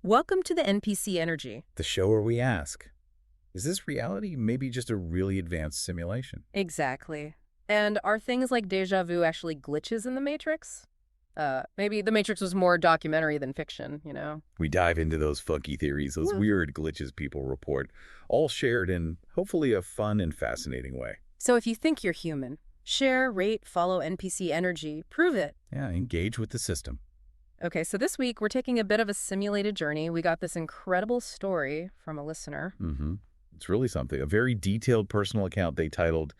Welcome to the NPC Energy. The show where we ask, is this reality maybe just a really advanced simulation? Exactly. And are things like deja vu actually glitches in the Matrix? Maybe the Matrix was more documentary than fiction, you know? We dive into those funky theories, those weird glitches people report, all shared in hopefully a fun and fascinating way. So if you think you're human, share, rate, follow NPC Energy, prove it. Yeah, engage with the system. Okay, so this week we're taking a bit of a simulated journey. We got this incredible story from a listener. It's really something. A very detailed personal account they titled,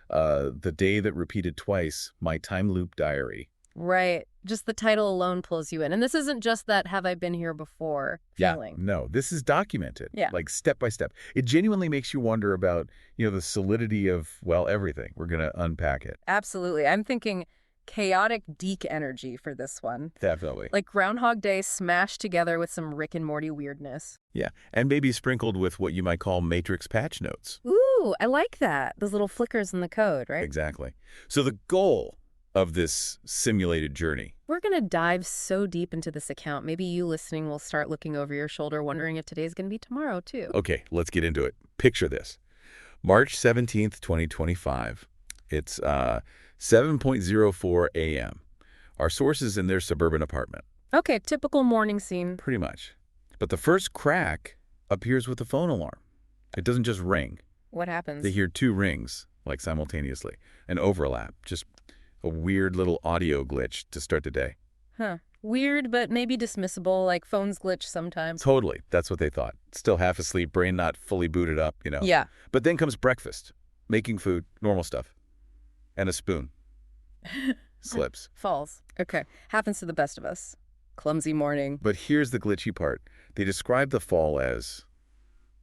The Day That Repeated Twice, My Time Loop Diary. Right. Just the title alone pulls you in. And this isn't just that have I been here before feeling. No, this is documented. Yeah. Like step by step. It genuinely makes you wonder about, the solidity of, well, everything. We're going to unpack it. Absolutely. I'm thinking chaotic Deke energy for this one. Definitely. Like Groundhog Day smashed together with some Rick and Morty weirdness. Yeah, and maybe sprinkled with what you might call Matrix patch notes. Ooh, I like that. Those little flickers in the code, right? Exactly. So the goal of this simulated journey. We're going to dive so deep into this account. Maybe you listening will start looking over your shoulder wondering if today's going to be tomorrow, too. Okay, let's get into it. Picture this. March 17th, 2025. It's 7:04 a.m. Our source is in their suburban apartment. Okay, typical morning scene. Pretty much. But the first crack appears with the phone alarm. It doesn't just ring. What happens? They hear two rings, like simultaneously. An overlap, just a weird little audio glitch to start the day. Huh. Weird, but maybe dismissible, like phones glitch sometimes. Totally. That's what they thought. Still half asleep, brain not fully booted up, Yeah. But then comes breakfast, making food, normal stuff. And a spoon. Slips. Falls. Okay. Happens to the best of us. Clumsy morning. But here's the glitchy part. They describe the fall as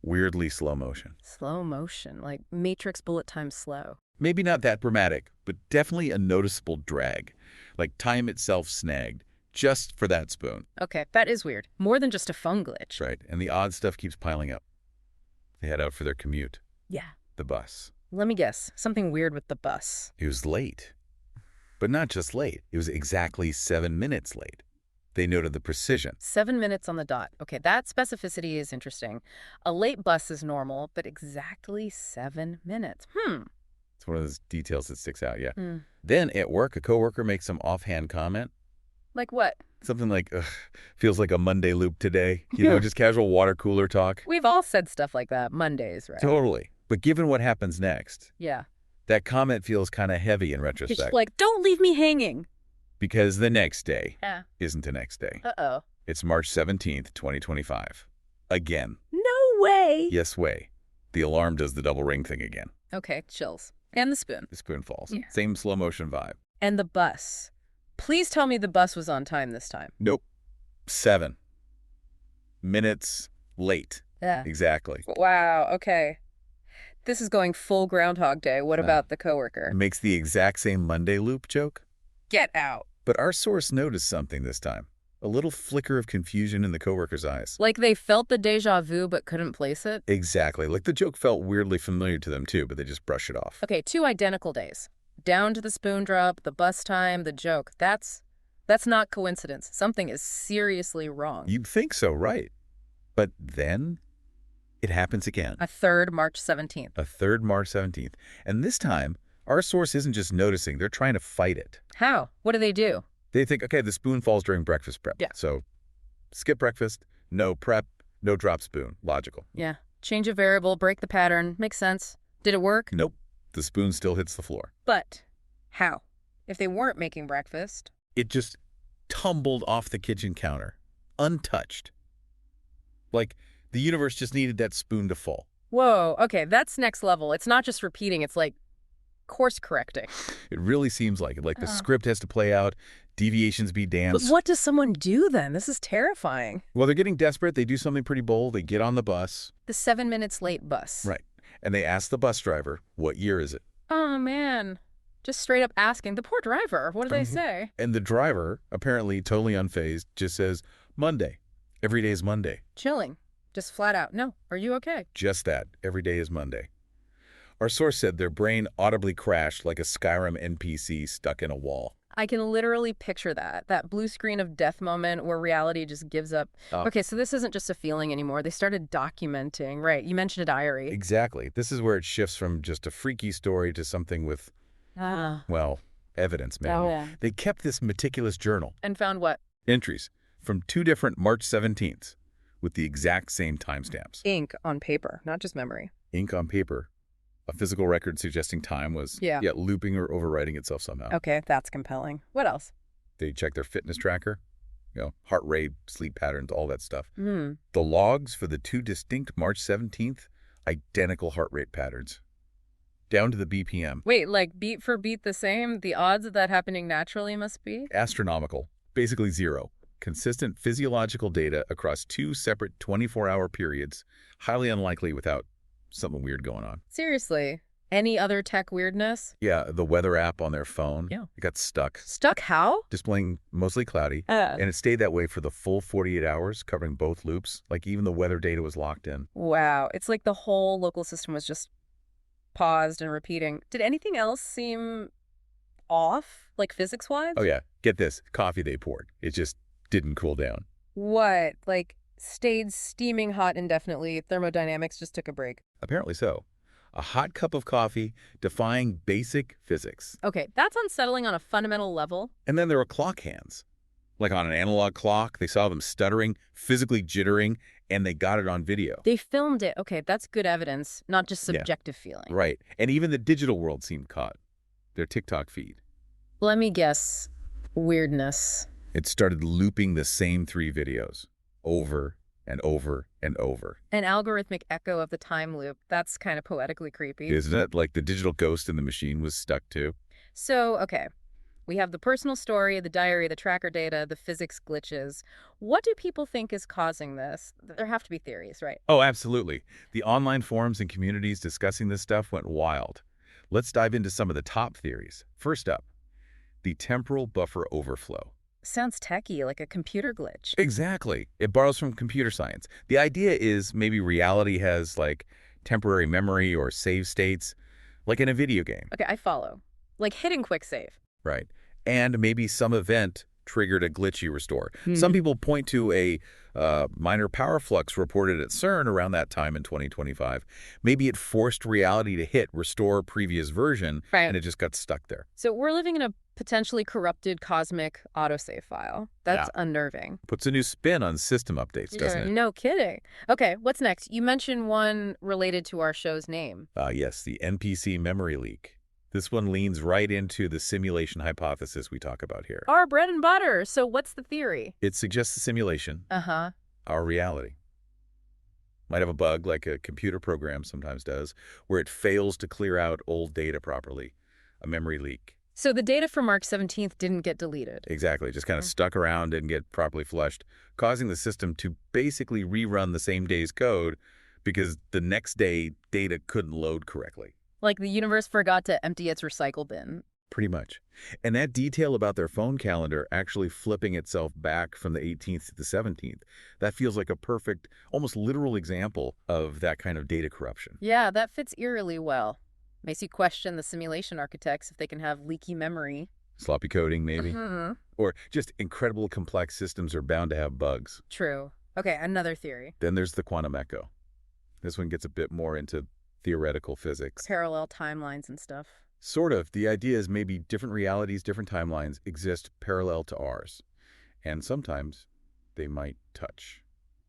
weirdly slow motion. Slow motion, like Matrix bullet time slow. Maybe not that dramatic, but definitely a noticeable drag. Like time itself snagged, just for that spoon. Okay, that is weird. More than just a phone glitch. That's right. And the odd stuff keeps piling up. They head out for their commute. Yeah. The bus. Let me guess. Something weird with the bus. It was late. But not just late. It was exactly 7 minutes late. They noted the precision. 7 minutes on the dot. Okay, that specificity is interesting. A late bus is normal, but exactly 7 minutes. It's one of those details that sticks out, yeah. Then at work, a coworker makes some offhand comment. Like what? Something like, ugh, feels like a Monday loop today. Just casual water cooler talk. We've all said stuff like that. Mondays, right? Totally. But given what happens next, Yeah. that comment feels kind of heavy in retrospect. It's like, don't leave me hanging. Because the next day Yeah. isn't the next day. Uh-oh. It's March 17th, 2025. Again. No way. Yes way. The alarm does the double ring thing again. Okay, chills. And the spoon. The spoon falls. Yeah. Same slow motion vibe. And the bus. Please tell me the bus was on time this time. Nope. 7 minutes late. Yeah. Exactly. Wow, okay. This is going full Groundhog Day. What about the coworker? Makes the exact same Monday loop joke. Get out. But our source noticed something this time. A little flicker of confusion in the coworker's eyes. Like they felt the deja vu but couldn't place it? Exactly. Like the joke felt weirdly familiar to them too, but they just brushed it off. Okay, 2 identical days. Down to the spoon drop, the bus time, the joke. That's not coincidence. Something is seriously wrong. You'd think so, right? But then it happens again. A third March 17th. A third March 17th. And this time, our source isn't just noticing, they're trying to fight it. How? What do they do? They think, okay, the spoon falls during breakfast prep. Yeah. So skip breakfast, no prep, no drop spoon. Logical. Yeah. Change a variable, break the pattern. Makes sense. Did it work? Nope. The spoon still hits the floor. But how? If they weren't making breakfast? It just tumbled off the kitchen counter, untouched. Like the universe just needed that spoon to fall. Whoa, okay, that's next level. It's not just repeating, it's like course correcting. It really seems like it. Like the script has to play out, deviations be damned. But what does someone do then? This is terrifying. Well, they're getting desperate. They do something pretty bold. They get on the bus. The 7 minutes late bus. Right. And they ask the bus driver, what year is it? Oh, man. Just straight up asking. The poor driver. What do they say? And the driver, apparently totally unfazed, just says, Monday. Every day is Monday. Chilling. Just flat out. No. Are you okay? Just that. Every day is Monday. Our source said their brain audibly crashed like a Skyrim NPC stuck in a wall. I can literally picture that blue screen of death moment where reality just gives up. Oh, Okay, so this isn't just a feeling anymore. They started documenting, right? You mentioned a diary. exactly. This is where it shifts from just a freaky story to something with, Ah. well, evidence, Oh, maybe. yeah. They kept this meticulous journal, And found what? entries from 2 different March 17th with the exact same timestamps. Ink on paper, not just memory. Ink on paper, a physical record suggesting time was Yeah. yet looping or overwriting itself somehow. Okay, that's compelling. What else? They checked their fitness tracker, heart rate, sleep patterns, all that stuff. Hmm. The logs for the 2 distinct March 17th, identical heart rate patterns, down to the BPM. Wait, like beat for beat the same? The odds of that happening naturally must be? Astronomical, basically zero. Consistent physiological data across 2 separate 24-hour periods, highly unlikely without something weird going on. Seriously. Any other tech weirdness? Yeah, the weather app on their phone, Yeah. it got stuck, Stuck how? displaying mostly cloudy, and it stayed that way for the full 48 hours, covering both loops. Like even the weather data was locked in. Wow. It's like the whole local system was just paused and repeating. Did anything else seem off, like physics-wise? Oh yeah, get this, coffee they poured. It just didn't cool down. What? Like stayed steaming hot indefinitely. Thermodynamics just took a break. Apparently so. A hot cup of coffee defying basic physics. Okay, that's unsettling on a fundamental level. And then there were clock hands. Like on an analog clock, they saw them stuttering, physically jittering, and they got it on video. They filmed it. Okay, that's good evidence, not just Yeah. subjective feeling. Right. And even the digital world seemed caught. Their TikTok feed. Let me guess. Weirdness. It started looping the same 3 videos over and over and over. An algorithmic echo of the time loop. That's kind of poetically creepy. Isn't it? Like the digital ghost in the machine was stuck too. So, okay. We have the personal story, the diary, the tracker data, the physics glitches. What do people think is causing this? There have to be theories, right? Oh, absolutely. The online forums and communities discussing this stuff went wild. Let's dive into some of the top theories. First up, the temporal buffer overflow. Sounds techie, like a computer glitch. Exactly. It borrows from computer science. The idea is maybe reality has like temporary memory or save states, like in a video game. Okay, I follow. Like hitting quick save. Right. And maybe some event triggered a glitchy restore. Some people point to a minor power flux reported at CERN around that time in 2025. Maybe it forced reality to hit restore previous version, Right. and it just got stuck there. So we're living in a potentially corrupted cosmic autosave file. That's unnerving. Puts a new spin on system updates, doesn't it? No kidding. Okay, what's next? You mentioned one related to our show's name. Yes, the NPC memory leak. This one leans right into the simulation hypothesis we talk about here. Our bread and butter. So what's the theory? It suggests a simulation, Uh-huh. our reality. Might have a bug like a computer program sometimes does, where it fails to clear out old data properly, a memory leak. So the data from March 17th didn't get deleted. Exactly, just kind of stuck around, didn't get properly flushed, causing the system to basically rerun the same day's code because the next day data couldn't load correctly. Like the universe forgot to empty its recycle bin. Pretty much. And that detail about their phone calendar actually flipping itself back from the 18th to the 17th, that feels like a perfect, almost literal example of that kind of data corruption. Yeah, that fits eerily well. Makes you question the simulation architects if they can have leaky memory. Sloppy coding, maybe. Mhm. Or just incredible complex systems are bound to have bugs. True. Okay, another theory. Then there's the quantum echo. This one gets a bit more into theoretical physics. Parallel timelines and stuff. Sort of. The idea is maybe different realities, different timelines exist parallel to ours. And sometimes they might touch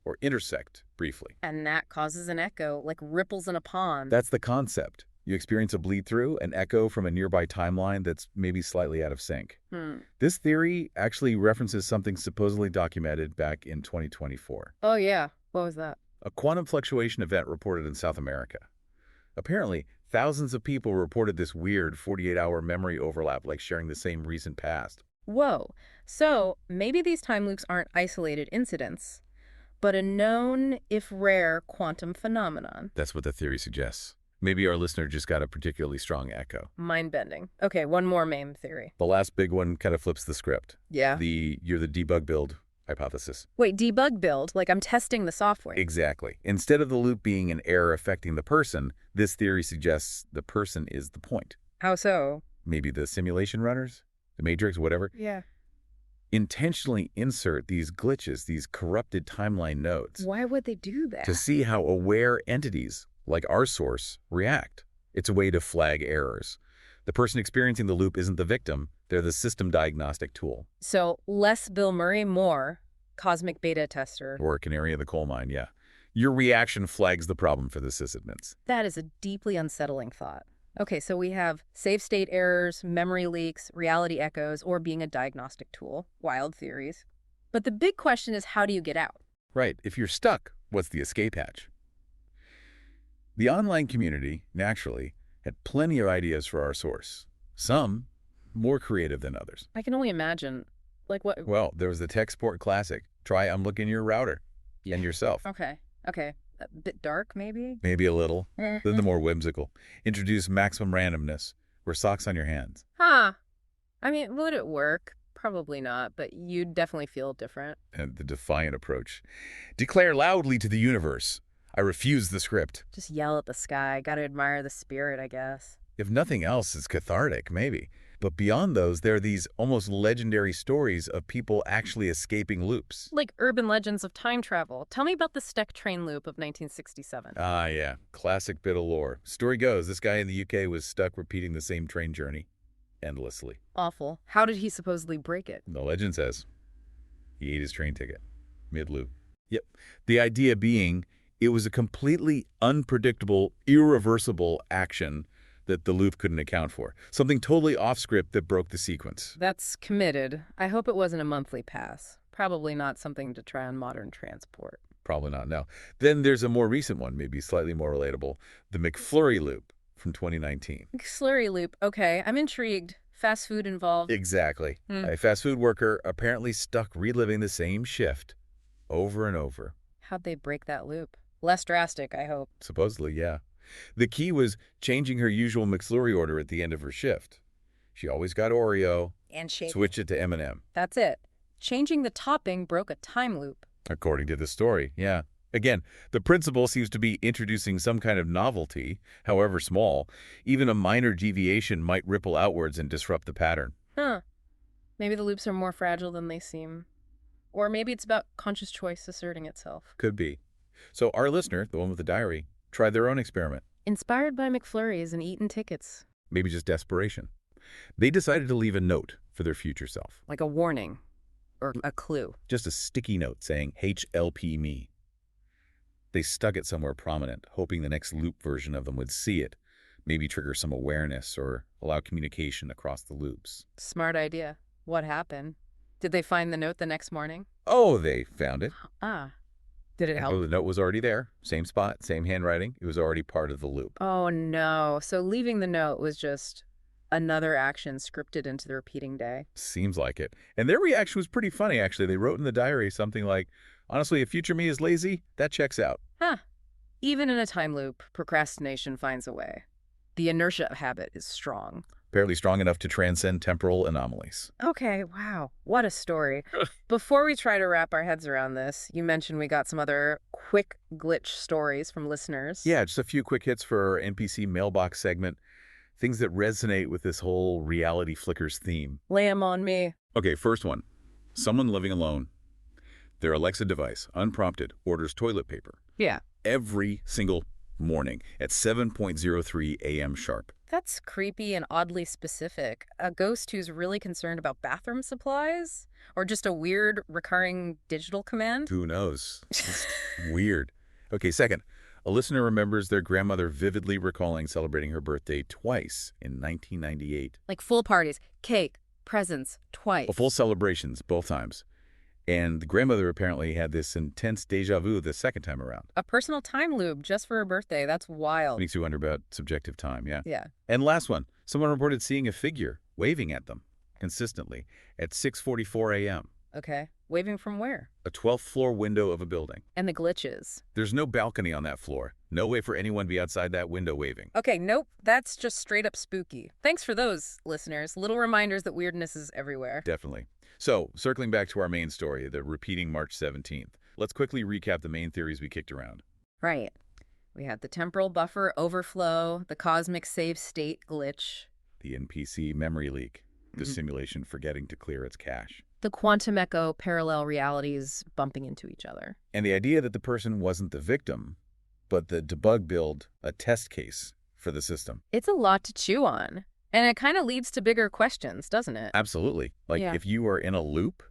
or intersect briefly. And that causes an echo, like ripples in a pond. That's the concept. You experience a bleed through, an echo from a nearby timeline that's maybe slightly out of sync. This theory actually references something supposedly documented back in 2024. Oh, yeah. What was that? A quantum fluctuation event reported in South America. Apparently, thousands of people reported this weird 48-hour memory overlap, like sharing the same recent past. Whoa. So maybe these time loops aren't isolated incidents, but a known, if rare, quantum phenomenon. That's what the theory suggests. Maybe our listener just got a particularly strong echo. Mind-bending. Okay, one more main theory. The last big one kind of flips the script. Yeah. You're the debug build hypothesis. Wait, debug build? Like I'm testing the software. Exactly. Instead of the loop being an error affecting the person, this theory suggests the person is the point. How so? Maybe the simulation runners? the Matrix, whatever, Yeah. intentionally insert these glitches, these corrupted timeline nodes, Why would they do to that? see how aware entities like our source react. It's a way to flag errors. The person experiencing the loop isn't the victim, they're the system diagnostic tool. So less Bill Murray, more cosmic beta tester. Or a canary in the coal mine, yeah. Your reaction flags the problem for the sysadmins. That is a deeply unsettling thought. Okay, so we have save state errors, memory leaks, reality echoes, or being a diagnostic tool. Wild theories. But the big question is, how do you get out? Right, if you're stuck, what's the escape hatch? The online community, naturally, had plenty of ideas for our source. Some more creative than others. I can only imagine. Like what? Well, there was the tech sport classic. Try unlooking your router and yourself. Okay, okay. A bit dark, maybe? Maybe a little. Then the more whimsical. Introduce maximum randomness. Wear socks on your hands. Huh. I mean, would it work? Probably not, but you'd definitely feel different. And the defiant approach. Declare loudly to the universe, I refuse the script. Just yell at the sky. Gotta admire the spirit, I guess. If nothing else, it's cathartic, maybe. But beyond those, there are these almost legendary stories of people actually escaping loops. Like urban legends of time travel. Tell me about the Steck train loop of 1967. Ah, yeah. Classic bit of lore. Story goes, this guy in the UK was stuck repeating the same train journey endlessly. Awful. How did he supposedly break it? The legend says he ate his train ticket mid-loop. Yep. The idea being it was a completely unpredictable, irreversible action that the loop couldn't account for. Something totally off script that broke the sequence. That's committed. I hope it wasn't a monthly pass. Probably not something to try on modern transport. Probably not now. Then there's a more recent one, maybe slightly more relatable, the McFlurry loop from 2019. Slurry loop. Okay, I'm intrigued. Fast food involved. Exactly. A fast food worker apparently stuck reliving the same shift over and over. How'd they break that loop? Less drastic, I hope. Supposedly, yeah. The key was changing her usual McFlurry order at the end of her shift. She always got Oreo. And shape. Switch it to M&M. That's it. Changing the topping broke a time loop. According to the story, yeah. Again, the principle seems to be introducing some kind of novelty, however small. Even a minor deviation might ripple outwards and disrupt the pattern. Huh. Maybe the loops are more fragile than they seem. Or maybe it's about conscious choice asserting itself. Could be. So our listener, the one with the diary, tried their own experiment. Inspired by McFlurries and eaten tickets. Maybe just desperation. They decided to leave a note for their future self. Like a warning. Or a clue. Just a sticky note saying, HLP me. They stuck it somewhere prominent, hoping the next loop version of them would see it, maybe trigger some awareness or allow communication across the loops. Smart idea. What happened? Did they find the note the next morning? Oh, they found it. Ah. Did it Oh, help? the note was already there. Same spot, same handwriting. It was already part of the loop. Oh, no. So leaving the note was just another action scripted into the repeating day. Seems like it. And their reaction was pretty funny, actually. They wrote in the diary something like, honestly, if future me is lazy, that checks out. Huh. Even in a time loop, procrastination finds a way. The inertia habit is strong. Apparently strong enough to transcend temporal anomalies. Okay, wow. What a story. Before we try to wrap our heads around this, you mentioned we got some other quick glitch stories from listeners. Yeah, just a few quick hits for our NPC mailbox segment. Things that resonate with this whole reality flickers theme. Lay 'em on me. Okay, first one. Someone living alone. Their Alexa device, unprompted, orders toilet paper. Yeah. Every single morning at 7:03 a.m. sharp. That's creepy and oddly specific. A ghost who's really concerned about bathroom supplies? Or just a weird recurring digital command? Who knows? It's weird. Okay, second. A listener remembers their grandmother vividly recalling celebrating her birthday twice in 1998. Like full parties, cake, presents, twice. Full celebrations, both times. And the grandmother apparently had this intense deja vu the second time around. A personal time loop just for her birthday. That's wild. Makes you wonder about subjective time, yeah. Yeah. And last one. Someone reported seeing a figure waving at them consistently at 6:44 a.m. Okay. Waving from where? A 12th floor window of a building. And the glitches. There's no balcony on that floor. No way for anyone to be outside that window waving. Okay, nope. That's just straight up spooky. Thanks for those, listeners. Little reminders that weirdness is everywhere. Definitely. So, circling back to our main story, the repeating March 17th, let's quickly recap the main theories we kicked around. Right. We had the temporal buffer overflow, the cosmic save state glitch. The NPC memory leak. the simulation forgetting to clear its cache. The quantum echo parallel realities bumping into each other. And the idea that the person wasn't the victim, but the debug build a test case for the system. It's a lot to chew on. And it kind of leads to bigger questions, doesn't it? Absolutely. Like, Yeah. if you are in a loop,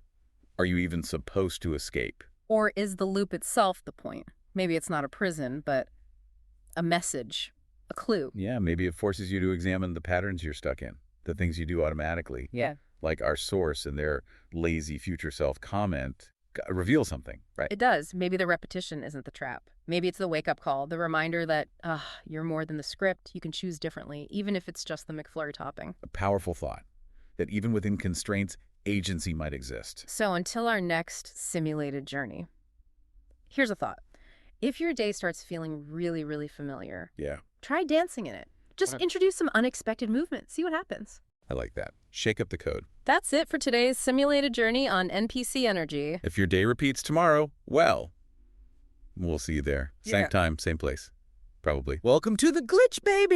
are you even supposed to escape? Or is the loop itself the point? Maybe it's not a prison, but a message, a clue. Yeah, maybe it forces you to examine the patterns you're stuck in, the things you do automatically. Yeah. Like our source and their lazy future self comment reveal something, right? It does. Maybe the repetition isn't the trap. Maybe it's the wake-up call, the reminder that you're more than the script. You can choose differently, even if it's just the McFlurry topping. A powerful thought that even within constraints, agency might exist. So until our next simulated journey, here's a thought. If your day starts feeling really, really familiar, Yeah, try dancing in it. Just introduce some unexpected movement. See what happens. I like that. Shake up the code. That's it for today's simulated journey on NPC Energy. If your day repeats tomorrow, well, we'll see you there. Same Yeah. time, same place. Probably. Welcome to the glitch, baby!